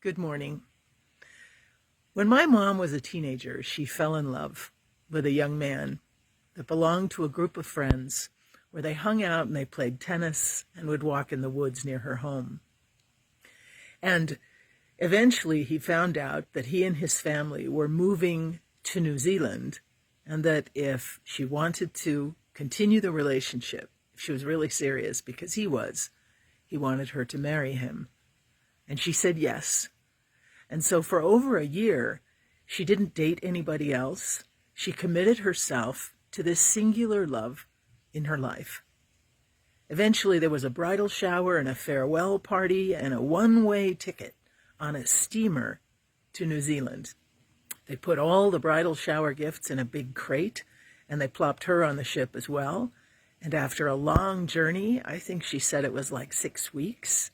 Good morning. When my mom was a teenager, she fell in love with a young man that belonged to a group of friends where they hung out and they played tennis and would walk in the woods near her home. And eventually he found out that he and his family were moving to New Zealand, and that if she wanted to continue the relationship, if she was really serious, because he wanted her to marry him. And she said yes. And so for over a year, she didn't date anybody else. She committed herself to this singular love in her life. Eventually, there was a bridal shower and a farewell party and a one-way ticket on a steamer to New Zealand. They put all the bridal shower gifts in a big crate, and they plopped her on the ship as well. And after a long journey, I think she said it was like 6 weeks,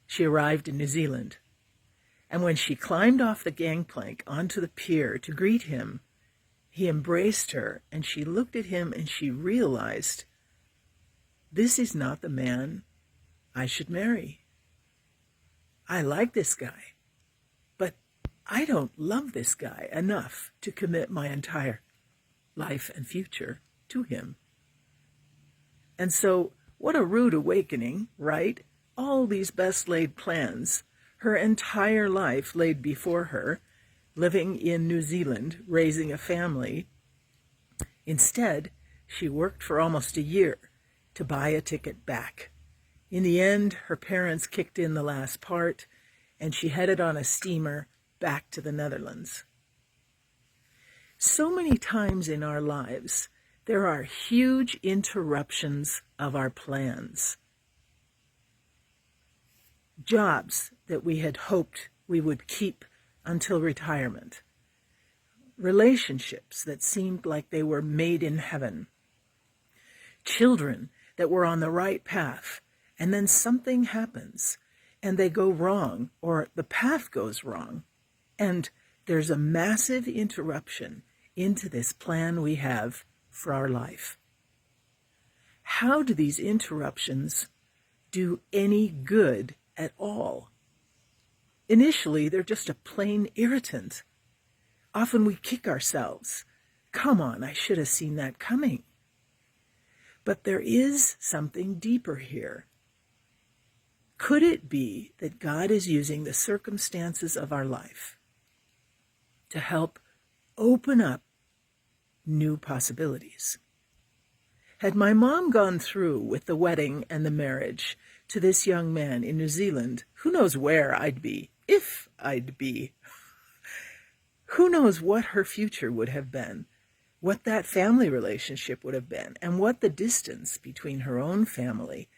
she arrived in New Zealand. And when she climbed off the gangplank onto the pier to greet him, he embraced her, and she looked at him and she realized, this is not the man I should marry. I like this guy, but I don't love this guy enough to commit my entire life and future to him. And so, what a rude awakening, right? All these best laid plans, her entire life laid before her, living in New Zealand, raising a family. Instead, she worked for almost a year to buy a ticket back. In the end, her parents kicked in the last part, and she headed on a steamer back to the Netherlands. So many times in our lives, there are huge interruptions of our plans. Jobs that we had hoped we would keep until retirement. Relationships that seemed like they were made in heaven. Children that were on the right path, and then something happens and they go wrong, or the path goes wrong, and there's a massive interruption into this plan we have for our life. How do these interruptions do any good at all? Initially, they're just a plain irritant. Often we kick ourselves. Come on, I should have seen that coming. But there is something deeper here. Could it be that God is using the circumstances of our life to help open up new possibilities? Had my mom gone through with the wedding and the marriage to this young man in New Zealand, who knows where I'd be, if I'd be. Who knows what her future would have been, what that family relationship would have been, and what the distance between her own family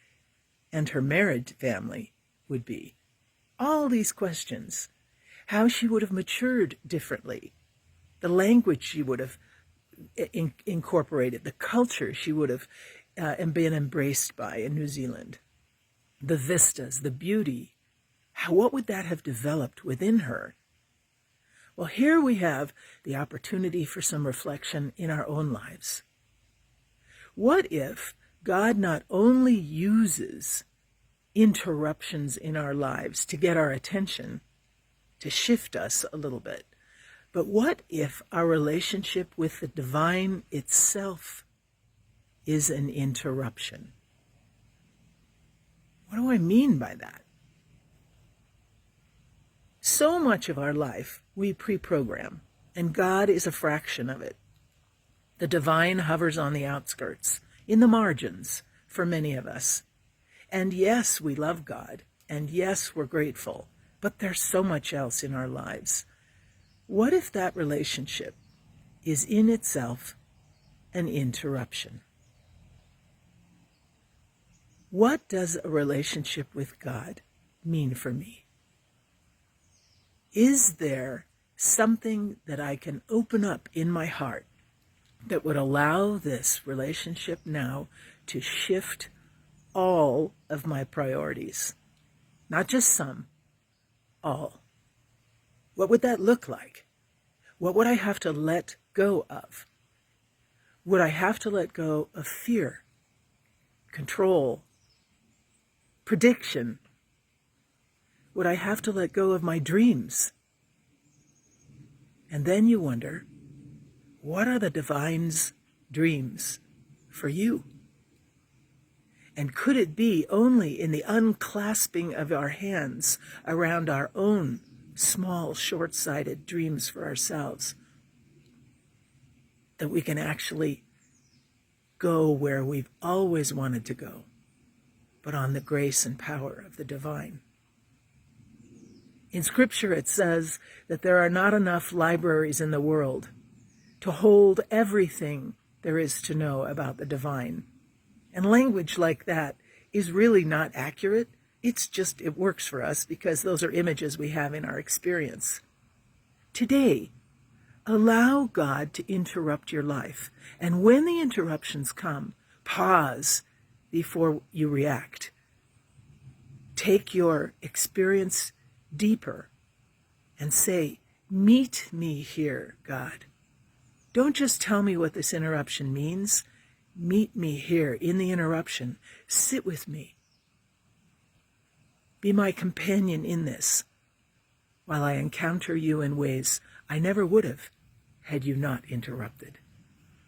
and her married family would be. All these questions. How she would have matured differently, the language she would have incorporated, the culture she would have been embraced by in New Zealand, the vistas, the beauty. What would that have developed within her? Well, here we have the opportunity for some reflection in our own lives. What if God not only uses interruptions in our lives to get our attention, to shift us a little bit, but what if our relationship with the divine itself is an interruption? What do I mean by that? So much of our life we pre-program, and God is a fraction of it. The divine hovers on the outskirts, in the margins, for many of us. And yes, we love God, and yes, we're grateful, but there's so much else in our lives. What if that relationship is in itself an interruption? What does a relationship with God mean for me? Is there something that I can open up in my heart that would allow this relationship now to shift all of my priorities? Not just some, all. What would that look like? What would I have to let go of? Would I have to let go of fear, control, prediction? Would I have to let go of my dreams? And then you wonder, what are the divine's dreams for you? And could it be only in the unclasping of our hands around our own small, short-sighted dreams for ourselves that we can actually go where we've always wanted to go, but on the grace and power of the divine? In Scripture, it says that there are not enough libraries in the world to hold everything there is to know about the divine. And language like that is really not accurate. It's just, it works for us because those are images we have in our experience. Today, allow God to interrupt your life. And when the interruptions come, pause before you react. Take your experience deeper and say, meet me here, God. Don't just tell me what this interruption means. Meet me here in the interruption. Sit with me. Be my companion in this while I encounter you in ways I never would have had you not interrupted.